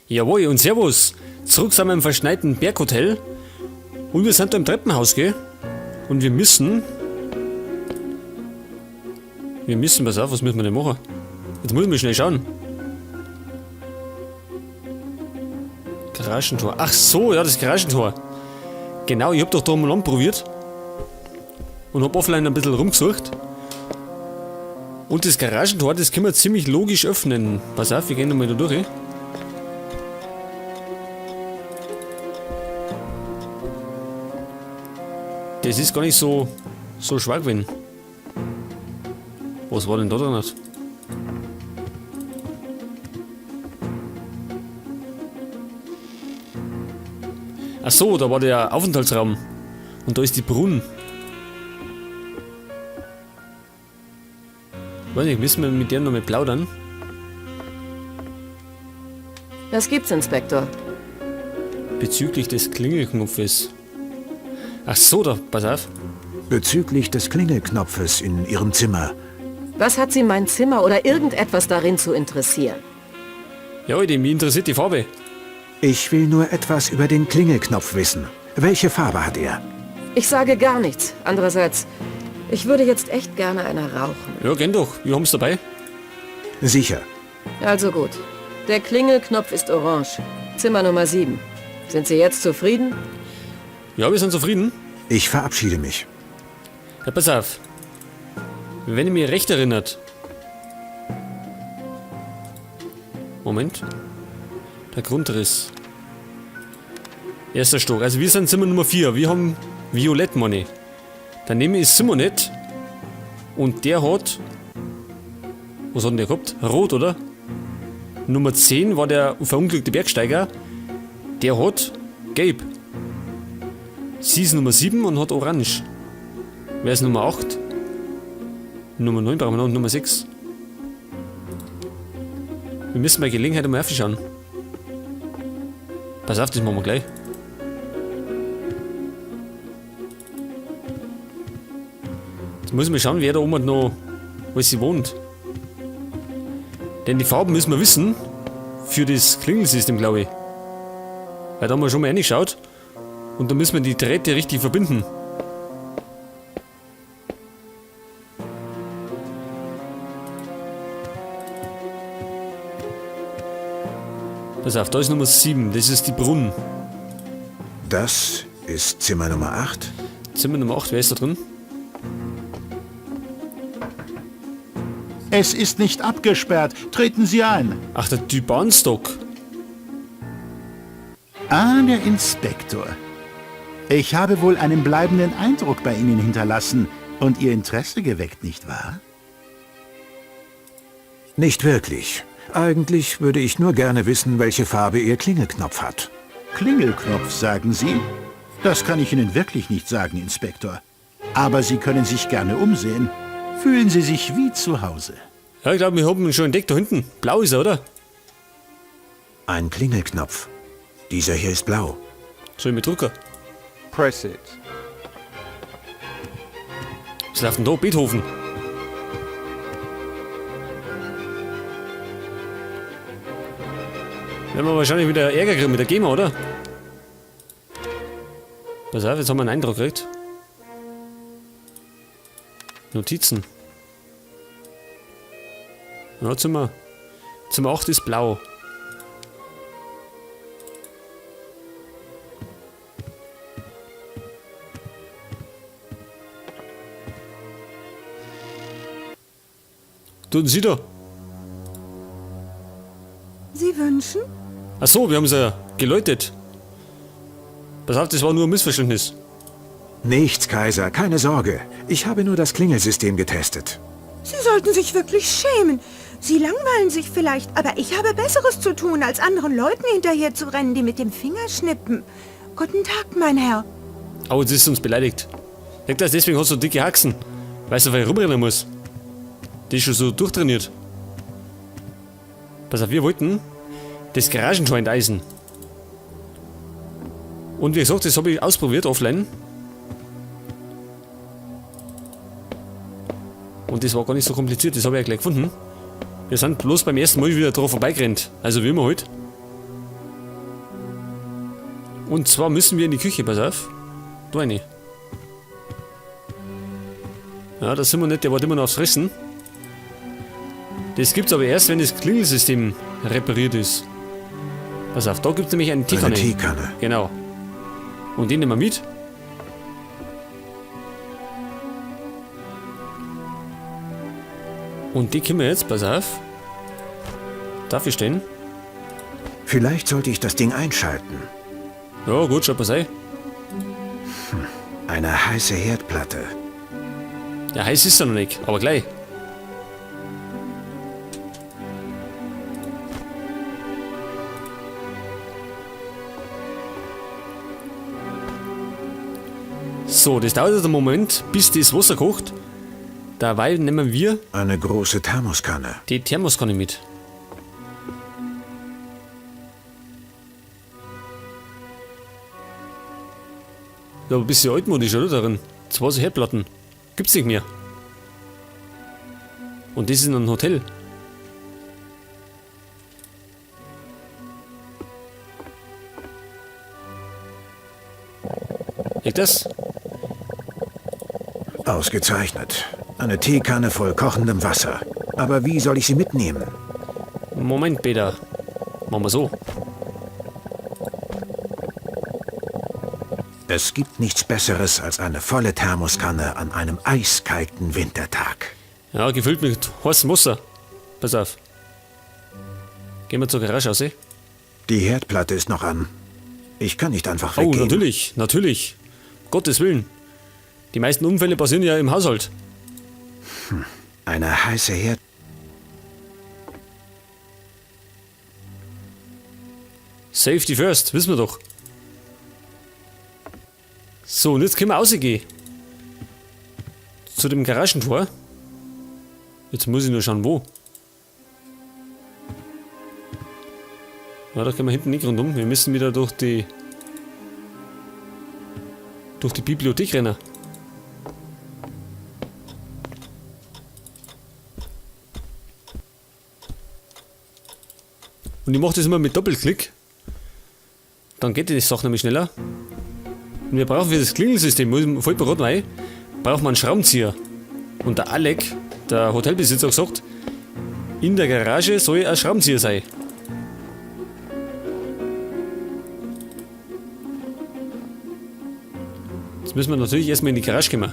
Jawohl, und servus. Zurück sind wir im verschneiten Berghotel. Und wir sind da im Treppenhaus, gell? Und wir müssen... pass auf, was müssen wir denn machen? Jetzt müssen wir schnell schauen. Garagentor. Ach so, ja, das Garagentor. Genau, ich hab doch da mal anprobiert. Und hab offline ein bisschen rumgesucht. Und das Garagentor, das können wir ziemlich logisch öffnen. Pass auf, wir gehen nochmal da durch, eh? Das ist gar nicht so schwer gewesen. Was war denn da drin? Ach so, da war der Aufenthaltsraum. Und da ist die Brunnen. Weiß nicht, müssen wir mit der noch mal plaudern? Was gibt's, Inspektor? Bezüglich des Klingelknopfes. Ach so, da, pass auf. Bezüglich des Klingelknopfes in Ihrem Zimmer. Was hat Sie mein Zimmer oder irgendetwas darin zu interessieren? Ja, Alter, mich interessiert die Farbe. Ich will nur etwas über den Klingelknopf wissen. Welche Farbe hat er? Ich sage gar nichts. Andererseits, ich würde jetzt echt gerne eine rauchen. Ja, gern doch. Wir haben's dabei. Sicher. Also gut. Der Klingelknopf ist orange. Zimmer Nummer 7. Sind Sie jetzt zufrieden? Ja, wir sind zufrieden. Ich verabschiede mich. Ja, pass auf. Wenn ihr mich recht erinnert. Moment. Der Grundriss. Erster Stock. Also wir sind Zimmer Nummer 4. Wir haben Violett, Money. Daneben ist Simonet. Und der hat... Was hat denn der gehabt? Rot, oder? Nummer 10 war der verunglückte Bergsteiger. Der hat Gelb. Sie ist Nummer 7 und hat Orange. Wer ist Nummer 8? Nummer 9 brauchen wir noch und Nummer 6. Wir müssen bei Gelegenheit mal aufschauen. Pass auf, das machen wir gleich. Jetzt müssen wir schauen, wer da oben noch, wo sie wohnt. Denn die Farben müssen wir wissen. Für das Klingelsystem, glaube ich. Weil da haben wir schon mal reingeschaut. Und da müssen wir die Drähte richtig verbinden. Pass auf, da ist Nummer 7, das ist die Brunnen. Das ist Zimmer Nummer 8. Zimmer Nummer 8, wer ist da drin? Es ist nicht abgesperrt. Treten Sie ein. Ach, der Typ Barnstock. Ah, der Inspektor. Ich habe wohl einen bleibenden Eindruck bei Ihnen hinterlassen und Ihr Interesse geweckt, nicht wahr? Nicht wirklich. Eigentlich würde ich nur gerne wissen, welche Farbe Ihr Klingelknopf hat. Klingelknopf, sagen Sie? Das kann ich Ihnen wirklich nicht sagen, Inspektor. Aber Sie können sich gerne umsehen. Fühlen Sie sich wie zu Hause. Ja, ich glaube, wir haben ihn schon entdeckt, da hinten. Blau ist er, oder? Ein Klingelknopf. Dieser hier ist blau. Soll ich mit drucken? Press it. Was läuft denn da? Beethoven. Werden wir wahrscheinlich wieder Ärger kriegen mit der GEMA, oder? Pass auf, jetzt haben wir einen Eindruck gekriegt. Notizen. Ja, Zimmer 8 ist blau. Tun Sie da? Sie wünschen? Ach so, wir haben sie geläutet. Pass auf, das war nur ein Missverständnis. Nichts, Kaiser, keine Sorge. Ich habe nur das Klingelsystem getestet. Sie sollten sich wirklich schämen. Sie langweilen sich vielleicht, aber ich habe Besseres zu tun, als anderen Leuten hinterher zu rennen, die mit dem Finger schnippen. Guten Tag, mein Herr. Oh, jetzt ist uns beleidigt. Sagt das, deswegen hast du dicke Haxen. Weißt du, weil ich rumrennen muss? Die ist schon so durchtrainiert. Pass auf, wir wollten das Garagentor enteisen. Und wie gesagt, das habe ich ausprobiert offline. Und das war gar nicht so kompliziert, das habe ich ja gleich gefunden. Wir sind bloß beim ersten Mal wieder drauf vorbeigerannt. Also wie immer halt. Und zwar müssen wir in die Küche, pass auf. Da eine. Ja, das sind wir nicht, der wartet immer noch aufs Fressen. Das gibt's aber erst, wenn das Klingelsystem repariert ist. Pass auf, da gibt's nämlich eine Teekanne. Eine Teekanne. Genau. Und den nehmen wir mit. Und die können wir jetzt, pass auf. Darf ich stehen? Vielleicht sollte ich das Ding einschalten. Ja, gut, schau pass ein. Eine heiße Herdplatte. Ja, heiß ist er noch nicht, aber gleich. So, das dauert einen Moment, bis das Wasser kocht. Dabei nehmen wir Eine große Thermoskanne. die Thermoskanne mit. Ja, aber ein bisschen altmodisch, oder darin? 2 so Herdplatten. Gibt's nicht mehr. Und das ist in einem Hotel. Liegt das? Ausgezeichnet. Eine Teekanne voll kochendem Wasser. Aber wie soll ich sie mitnehmen? Moment, Peter. Machen wir so. Es gibt nichts Besseres als eine volle Thermoskanne an einem eiskalten Wintertag. Ja, gefüllt mit heißem Wasser. Pass auf. Gehen wir zur Garage raus, eh? Die Herdplatte ist noch an. Ich kann nicht einfach Oh, weggehen. natürlich, natürlich. Gottes Willen. Die meisten Unfälle passieren ja im Haushalt. Eine heiße Herd... Safety first, wissen wir doch. So, und jetzt können wir rausgehen. Zu dem Garagentor. Jetzt muss ich nur schauen, wo. Ja, da können wir hinten nicht rundum. Wir müssen wieder durch die Bibliothek rennen. Und ich mache das immer mit Doppelklick. Dann geht die Sache nämlich schneller. Und wir brauchen für das Klingelsystem, fällt mir gerade ein, braucht man einen Schraubenzieher. Und der Alec, der Hotelbesitzer, hat gesagt, in der Garage soll ein Schraubenzieher sein. Jetzt müssen wir natürlich erstmal in die Garage kommen.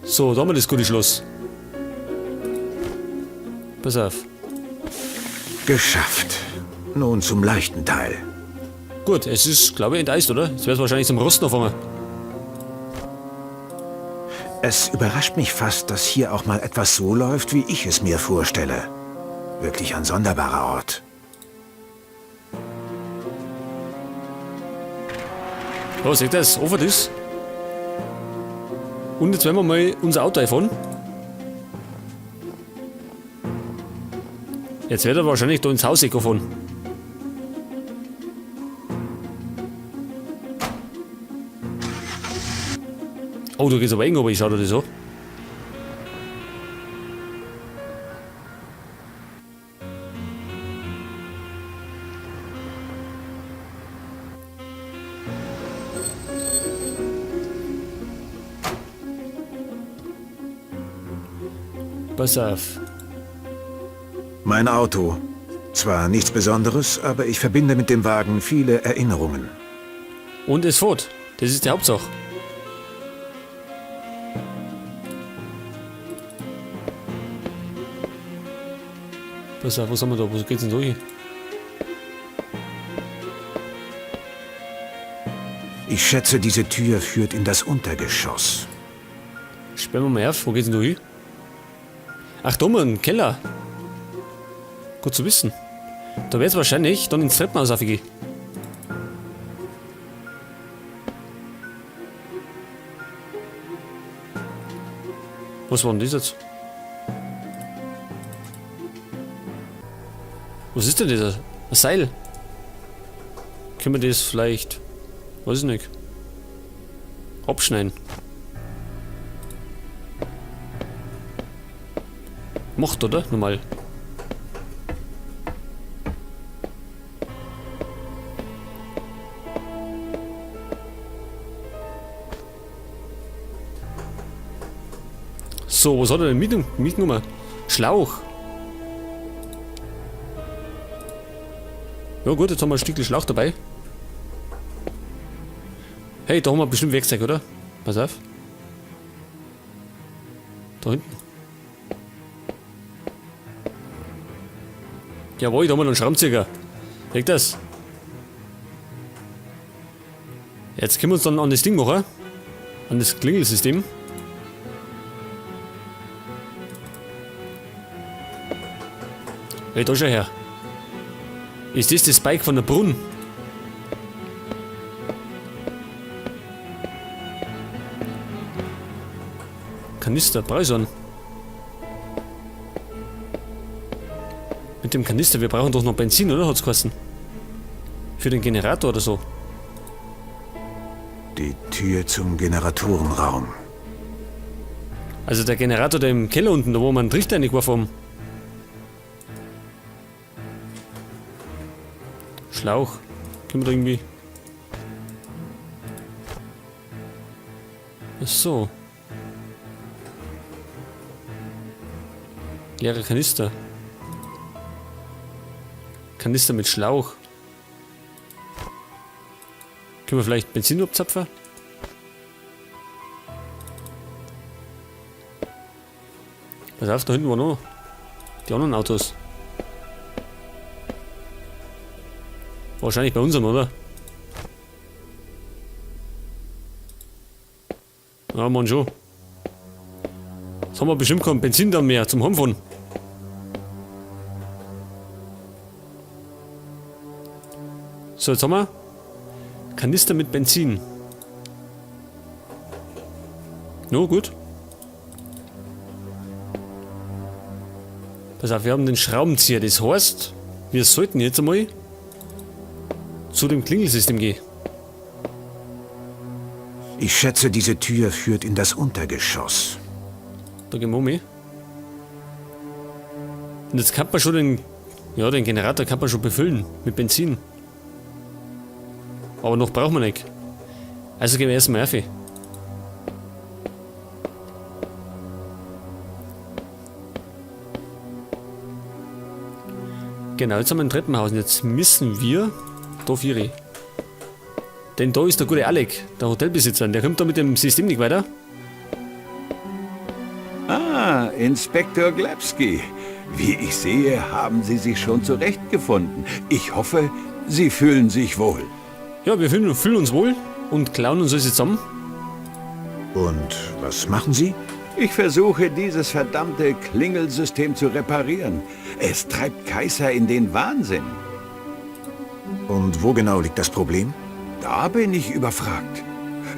So, da haben wir das gute Schloss. Pass auf. Geschafft. Nun zum leichten Teil. Gut, es ist, glaube ich, enteist, oder? Jetzt wird es wahrscheinlich zum Rosten anfangen. Es überrascht mich fast, dass hier auch mal etwas so läuft, wie ich es mir vorstelle. Wirklich ein sonderbarer Ort. Oh, seht ihr das? Offen ist. Und jetzt werden wir mal unser Auto einfahren. Jetzt wird er wahrscheinlich da ins Haus gefahren. Oh, du gehst aber eng, aber ich schau dir das an. Pass auf. Mein Auto. Zwar nichts Besonderes, aber ich verbinde mit dem Wagen viele Erinnerungen. Und es fährt. Das ist die Hauptsache. Pass auf, was haben wir da? Wo geht's denn da hin? Ich schätze, diese Tür führt in das Untergeschoss. Sperren wir mal auf. Wo geht's denn da hin? Ach, da mal ein Keller. Gut zu wissen. Da wird's wahrscheinlich dann ins Treppenhaus aufgehen. Was war denn das jetzt? Was ist denn das? Ein Seil? Können wir das vielleicht, weiß ich nicht, abschneiden? Macht, oder? Normal. So, was hat er denn mitgenommen? Schlauch. Ja gut, jetzt haben wir ein Stückchen Schlauch dabei. Hey, da haben wir bestimmt Werkzeug, oder? Pass auf. Da hinten. Jawohl, da haben wir noch einen Schraubenzieher. Seht das? Jetzt können wir uns dann an das Ding machen. An das Klingelsystem. Hey, da schau her. Ist das Spike von der Brunnen? Kanister, brauche ich so einen. Mit dem Kanister, wir brauchen doch noch Benzin, oder? Hat's geheißen? Für den Generator oder so. Die Tür zum Generatorenraum. Also der Generator, der im Keller unten, da wo man einen Trichter reingeworfen haben. Schlauch. Können wir da irgendwie... Ach so. Leere Kanister. Kanister mit Schlauch. Können wir vielleicht Benzin abzapfen? Pass auf, da hinten war noch die anderen Autos. Wahrscheinlich bei unserem, oder? Ja, man schon. Jetzt haben wir bestimmt kein Benzin dann mehr zum Heimfahren. So, jetzt haben wir Kanister mit Benzin. No, gut. Pass auf, wir haben den Schraubenzieher. Das heißt, wir sollten jetzt einmal zu dem Klingelsystem gehen. Ich schätze, diese Tür führt in das Untergeschoss. Da gehen wir um. Und jetzt kann man schon den Generator kann man schon befüllen mit Benzin. Aber noch braucht man nicht. Also gehen wir erstmal rauf. Genau, jetzt haben wir ein Treppenhaus und jetzt müssen wir da vier. Denn da ist der gute Alec, der Hotelbesitzer, der kommt da mit dem System nicht weiter. Ah, Inspektor Glebski. Wie ich sehe, haben Sie sich schon zurechtgefunden. Ich hoffe, Sie fühlen sich wohl. Ja, wir fühlen uns wohl und klauen uns alles zusammen. Und was machen Sie? Ich versuche, dieses verdammte Klingelsystem zu reparieren. Es treibt Kaiser in den Wahnsinn. Und wo genau liegt das Problem? Da bin ich überfragt.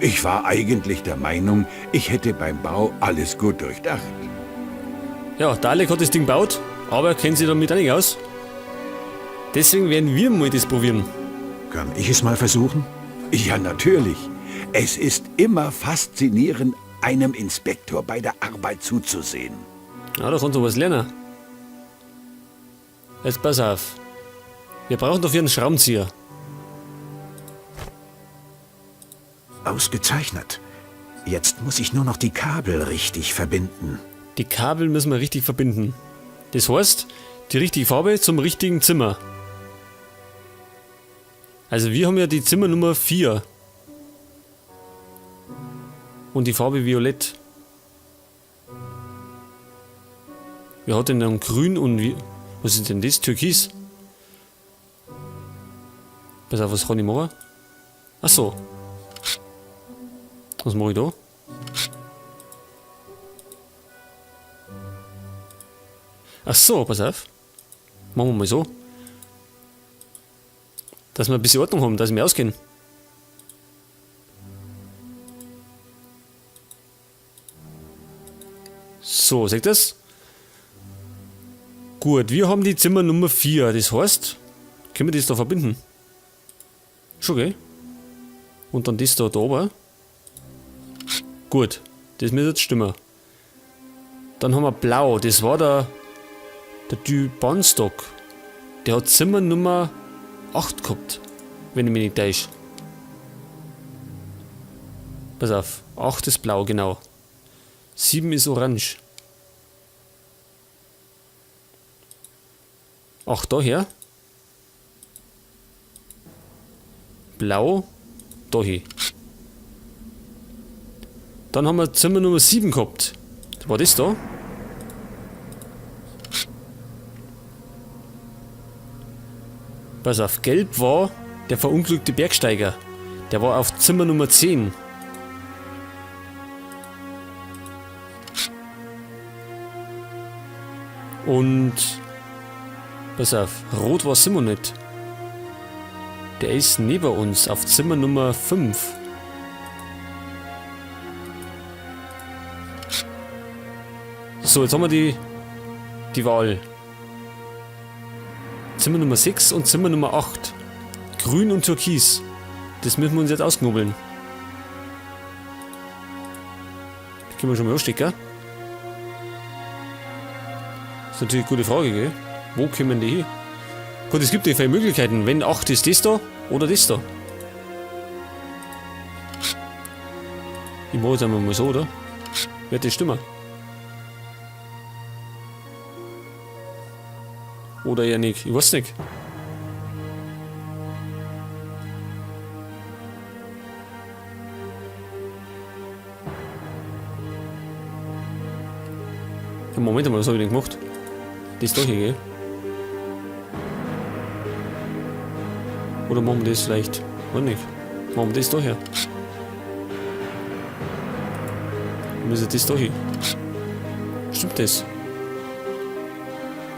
Ich war eigentlich der Meinung, ich hätte beim Bau alles gut durchdacht. Ja, der Alec hat das Ding gebaut, aber kennt sich damit auch nicht aus. Deswegen werden wir mal das probieren. Kann ich es mal versuchen? Ja, natürlich. Es ist immer faszinierend, einem Inspektor bei der Arbeit zuzusehen. Ja, da kannst du was lernen. Jetzt pass auf. Wir brauchen dafür einen Schraubenzieher. Ausgezeichnet. Jetzt muss ich nur noch die Kabel richtig verbinden. Die Kabel müssen wir richtig verbinden. Das heißt, die richtige Farbe zum richtigen Zimmer. Also wir haben ja die Zimmernummer 4. Und die Farbe Violett. Wer hat denn dann grün und was ist denn das? Türkis? Pass auf, was kann ich machen? Ach so. Was mache ich da? Ach so, pass auf. Machen wir mal so. Dass wir ein bisschen Ordnung haben, dass wir ausgehen. So, seht ihr das? Gut, wir haben die Zimmer Nummer 4. Das heißt, können wir das da verbinden? Schon, gell? Und dann das da oben. Gut, das müsste jetzt stimmen. Dann haben wir blau, das war der Banstock. Der hat Zimmer Nummer 8 gehabt, wenn ich mich nicht täusche. Pass auf, 8 ist blau, genau. 7 ist orange. 8 daher. Blau dahin. Dann haben wir Zimmer Nummer 7 gehabt. War das da? Pass auf, gelb war der verunglückte Bergsteiger. Der war auf Zimmer Nummer 10. Und pass auf, rot war Simon nicht. Der ist neben uns auf Zimmer Nummer 5. So, jetzt haben wir die Wahl. Zimmer Nummer 6 und Zimmer Nummer 8. Grün und Türkis. Das müssen wir uns jetzt ausknobeln. Das können wir schon mal anstecken. Das ist natürlich eine gute Frage, gell? Wo kommen die hin? Gut, es gibt ja viele Möglichkeiten. Wenn 8 ist das da oder das da. Ich mache es einmal mal so, oder? Wird das stimmen? Oder eher nicht? Ich weiß nicht. Ja, Moment mal, was habe ich denn gemacht? Das da hier, gell? Oder machen wir das vielleicht? Weiß nicht. Machen wir das da her? Müssen das da hier? Stimmt das?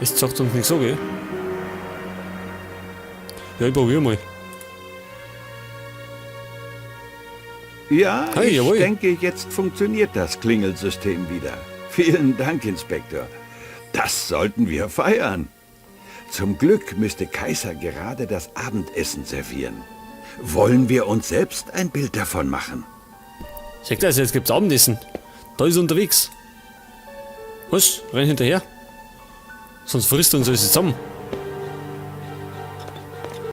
Es sagt uns nichts so, gell? Ja, ich probiere mal. Ja, Hey, ich jawohl. denke, jetzt funktioniert das Klingelsystem wieder. Vielen Dank, Inspektor. Das sollten wir feiern. Zum Glück müsste Kaiser gerade das Abendessen servieren. Wollen wir uns selbst ein Bild davon machen? Sagt er, jetzt gibt's Abendessen. Da ist er unterwegs. Was? Renn hinterher. Sonst frisst er uns alles zusammen.